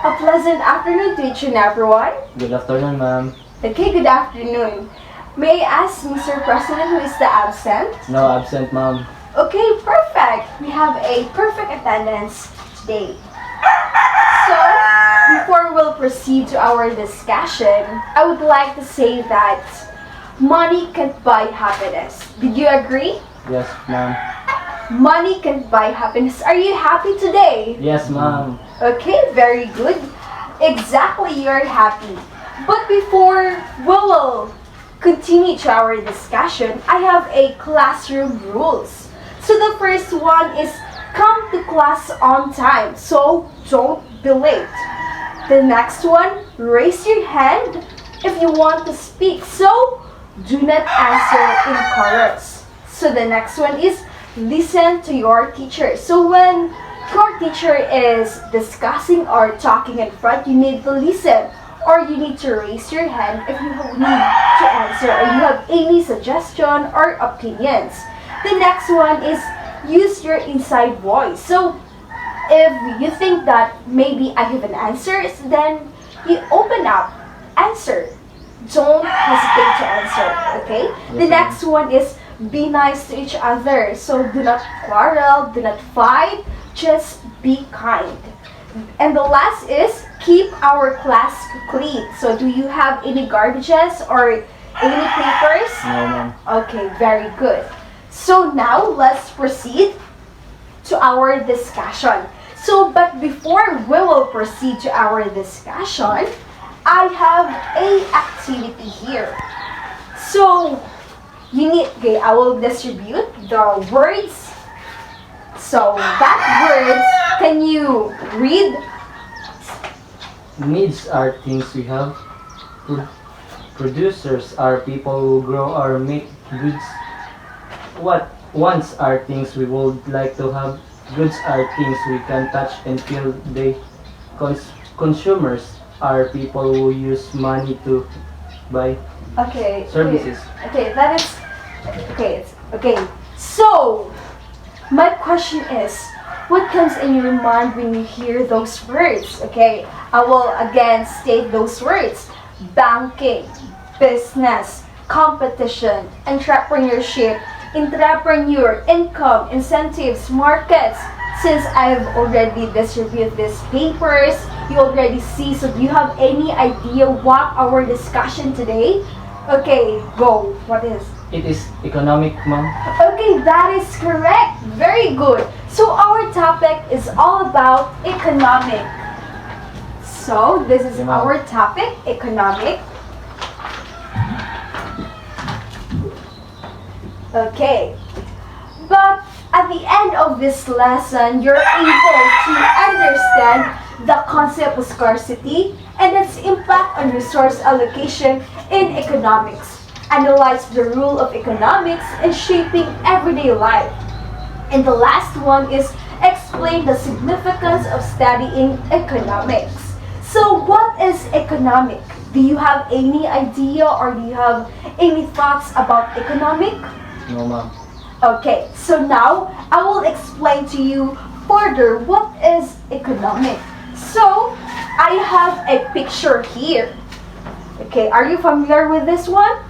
A pleasant afternoon to each and everyone. Good afternoon, ma'am. Okay, good afternoon. May I ask Mr. President who is the absent? No absent, ma'am. Okay, perfect. We have a perfect attendance today. So, before we'll proceed to our discussion, I would like to say that money can't buy happiness. Did you agree? Yes, ma'am. Money can't buy happiness. Are you happy today? Yes, ma'am. Okay, very good. Exactly, you're happy. But before we will continue to our discussion, I have a classroom rules. So the first one is come to class on time. So don't be late. The next one, raise your hand if you want to speak. So do not answer in chorus. So the next one is listen to your teacher. So when your teacher is discussing or talking in front, you need to listen or you need to raise your hand if you need to answer or you have any suggestion or opinions. The next one is use your inside voice. So if you think that maybe I have an answer, then you open up, answer. Don't hesitate to answer, okay? The next one is be nice to each other. So do not quarrel, do not fight, just be kind. And the last is keep our class clean. So do you have any garbages or any papers? No, ma'am. Okay, very good. So now let's proceed to our discussion. So but before we will proceed to our discussion, I have a activity here. So you need, okay, I will distribute the words. So that words, can you read? Needs are things we have. Producers are people who grow or make goods. What wants are things we would like to have. Goods are things we can touch and feel. Consumers are people who use money to buy Okay. services. Okay, that is okay. Okay. So my question is, what comes in your mind when you hear those words? Okay, I will again state those words: banking, business, competition, entrepreneurship, entrepreneur, income, incentives, markets. Since I've already distributed these papers, you already see. So do you have any idea what our discussion today? Okay, go. What is? It is economic, ma'am. Okay, that is correct. Very good. So our topic is all about economic. So this is Yeah, ma'am. our topic, economic. Okay. But at the end of this lesson, you're able to understand the concept of scarcity and its impact on resource allocation in economics. Analyze the role of economics in shaping everyday life. And the last one is explain the significance of studying economics. So what is economic? Do you have any idea or do you have any thoughts about economic? No, ma'am. Okay, so now I will explain to you further what is economic. So I have a picture here. Okay, are you familiar with this one?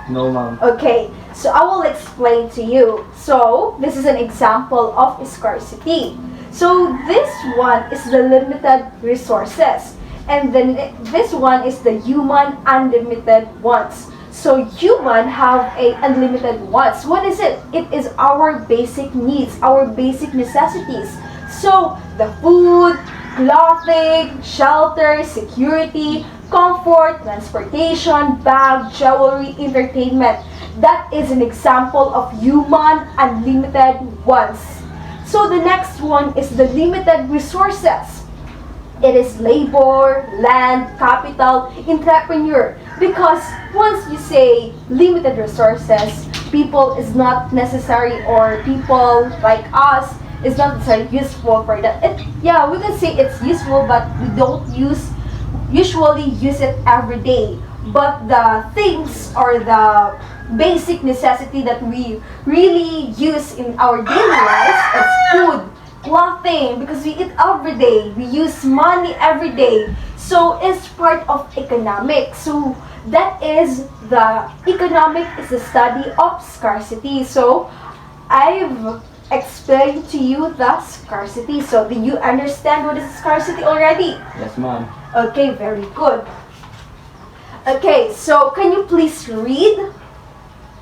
No, ma'am. Okay, so I will explain to you. So this is an example of scarcity. So this one is the limited resources, and then this one is the human unlimited wants. So human have a unlimited wants. What is it? It is our basic needs, our basic necessities. So the food, clothing, shelter, security, comfort, transportation, bag, jewelry, entertainment. That is an example of human unlimited wants. So the next one is the limited resources. It is labor, land, capital, entrepreneur. Because once you say limited resources, people is not necessary, or people like us is not necessarily useful for that. Yeah, we can say it's useful, but we don't usually use it every day. But the things or the basic necessity that we really use in our daily lives is food, clothing, because we eat every day, we use money every day. So it's part of economics. So that is the economic is the study of scarcity. So I've explained to you the scarcity. So do you understand what is scarcity already? Yes, ma'am. Okay, very good. Okay, so can you please read?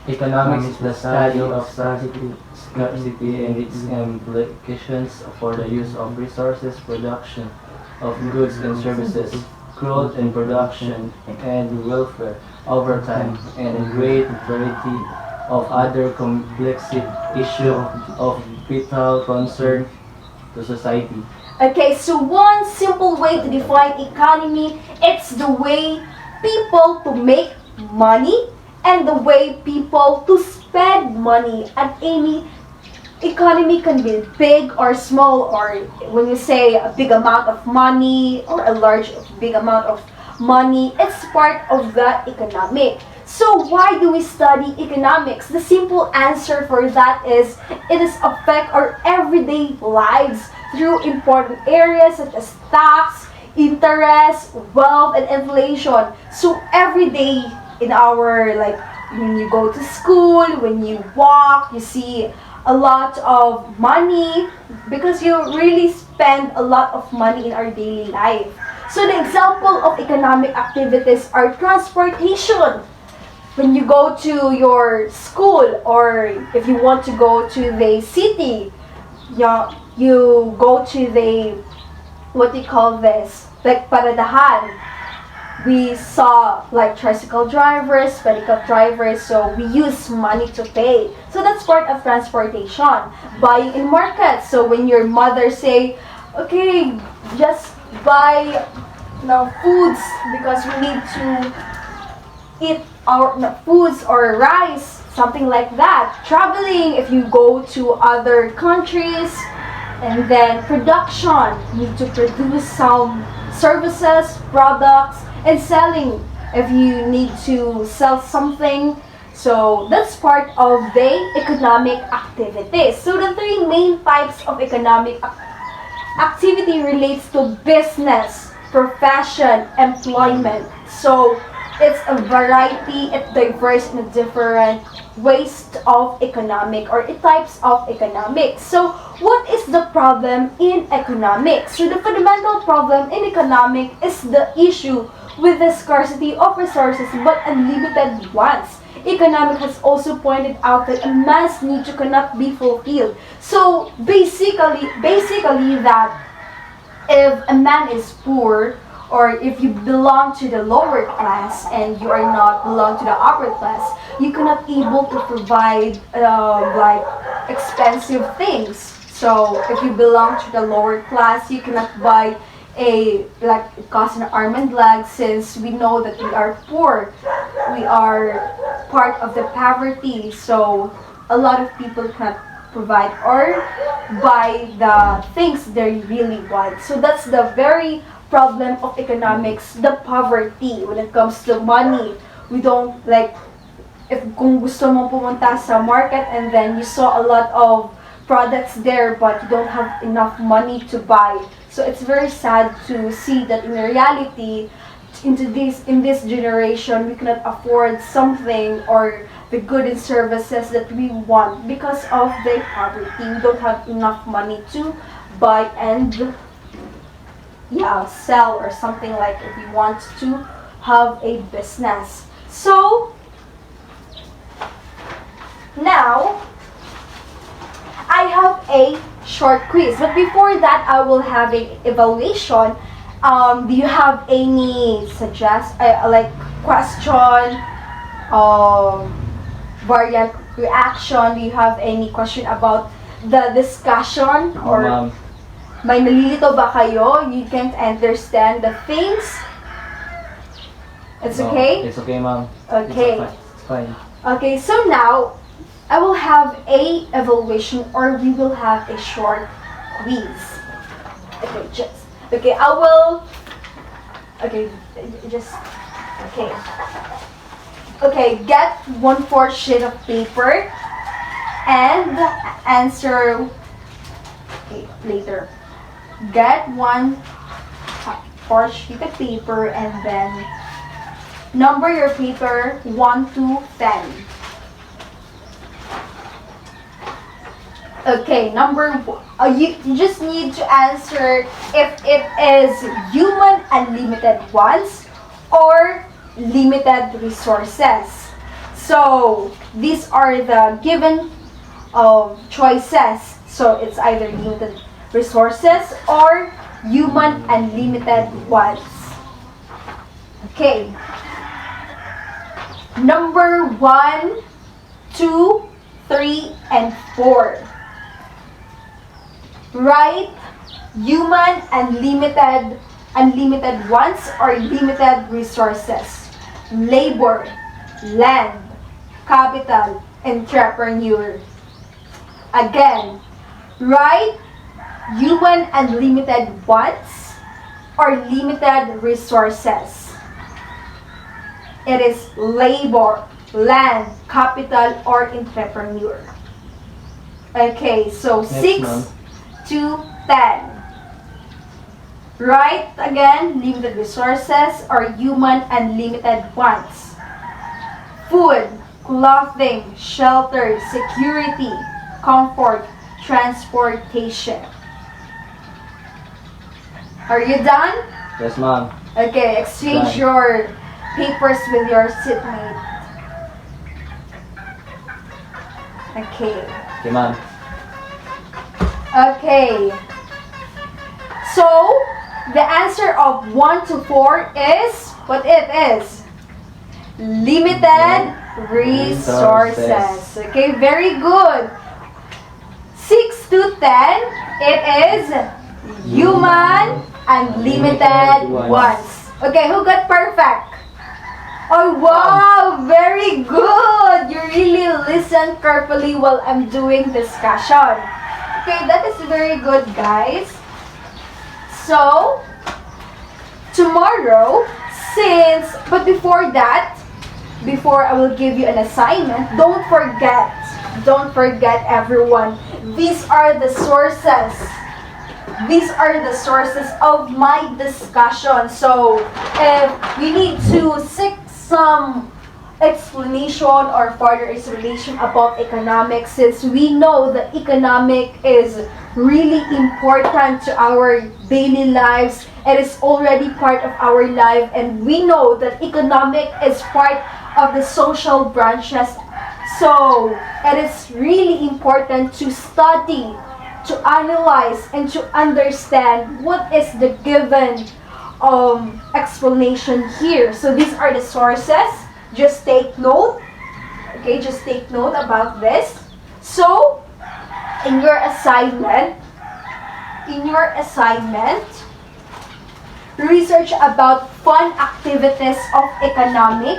Economics is the study of scarcity and its implications for the use of resources, production of goods and services, growth and production, and welfare over time, and a great variety of other complex issues of vital concern to society. Okay, so one simple way to define economy, it's the way people to make money and the way people to spend money. And any economy can be big or small, or when you say a big amount of money or a large big amount of money, it's part of the economic. So why do we study economics? The simple answer for that is it is affect our everyday lives through important areas such as tax, interest, wealth, and inflation. So every day in our, like, when you go to school, when you walk, you see a lot of money because you really spend a lot of money in our daily life. So the example of economic activities are transportation. When you go to your school, or if you want to go to the city, you go to the, what do you call this, like paradahan. We saw like tricycle drivers, pedicab drivers, so we use money to pay. So that's part of transportation. Buying in markets, so when your mother say, okay, just buy now foods because we need to eat our foods or rice, something like that. Traveling, if you go to other countries, and then production, you need to produce some services, products, and selling if you need to sell something. So that's part of the economic activities. So the three main types of economic activity relates to business, profession, employment. So it's a variety, it's diverse in a different ways of economic or types of economics. So what is the problem in economics? So the fundamental problem in economic is the issue with the scarcity of resources but unlimited ones. Economic has also pointed out that a man's need cannot be fulfilled. So basically that if a man is poor, or if you belong to the lower class and you are not belong to the upper class, you cannot able to provide like expensive things. So if you belong to the lower class, you cannot buy a, like, it costs an arm and leg, since we know that we are poor, we are part of the poverty. So a lot of people cannot provide or buy the things they really want. So that's the very problem of economics, the poverty when it comes to money. We don't, like, if kung gusto mo pumunta sa market and then you saw a lot of products there but you don't have enough money to buy. So it's very sad to see that in reality, in this generation, we cannot afford something or the good and services that we want because of the poverty. We don't have enough money to buy and sell or something, like if we want to have a business. So now I have a short quiz, but before that I will have an evaluation. Do you have any like question, variant reaction? Do you have any question about the discussion, or may nalilito ba kayo? You can't understand the things? It's okay? It's okay, ma'am. Okay. It's fine. Okay, so now I will have a evaluation, or we will have a short quiz. Okay, I will. Okay, just. Okay. Okay, get 1/4 sheet of paper and answer. Okay. later. Get one or sheet of paper and then number your paper 1 to 10. Okay, you just need to answer if it is human unlimited wants or limited resources. So these are the given choices. So it's either limited resources or human unlimited wants. Okay. Number 1, 2, 3, and 4. Write human unlimited wants or limited resources. Labor, land, capital, entrepreneur. Again, write human unlimited wants or limited resources. It is labor, land, capital, or entrepreneur. Okay, so Next, 6 ma'am. to 10. Write again, limited resources or human unlimited wants. Food, clothing, shelter, security, comfort, transportation. Are you done? Yes, ma'am. Okay, exchange Done. your papers with your seatmate. Okay. Okay, ma'am. Okay. So, the answer of 1 to 4 is what it is? Limited resources. Okay, very good. 6 to 10, it is human unlimited wants. Okay, who got perfect? Oh, wow! Very good! You really listen carefully while I'm doing discussion. Okay, that is very good, guys. So, tomorrow, but before that, before I will give you an assignment, don't forget everyone, these are the sources of my discussion. So, if we need to seek some explanation or further explanation about economics, since we know that economic is really important to our daily lives. It is already part of our life, and we know that economic is part of the social branches. So it is really important to study, to analyze, and to understand what is the given explanation here. So these are the sources. Just take note. Okay, just take note about this. So, in your assignment, research about fun activities of economic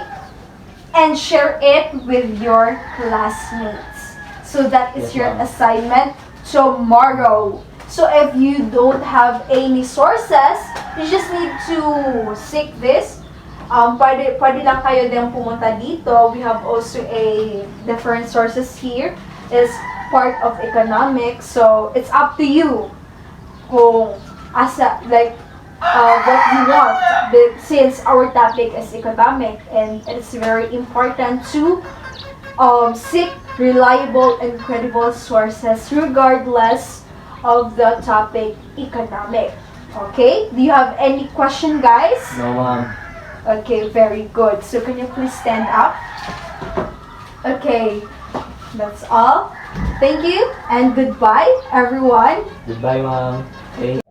and share it with your classmates. So that is Yes, your ma'am. assignment tomorrow. So if you don't have any sources, you just need to seek this. Pwede lang kayo din pumunta dito. We have also a different sources here. Is part of economics. So it's up to you kung what you want. But since our topic is economic, and it's very important to seek reliable and credible sources regardless of the topic economic. Okay? Do you have any question, guys? No, ma'am. Okay, very good. So can you please stand up? Okay, that's all. Thank you and goodbye, everyone. Goodbye, ma'am. Thank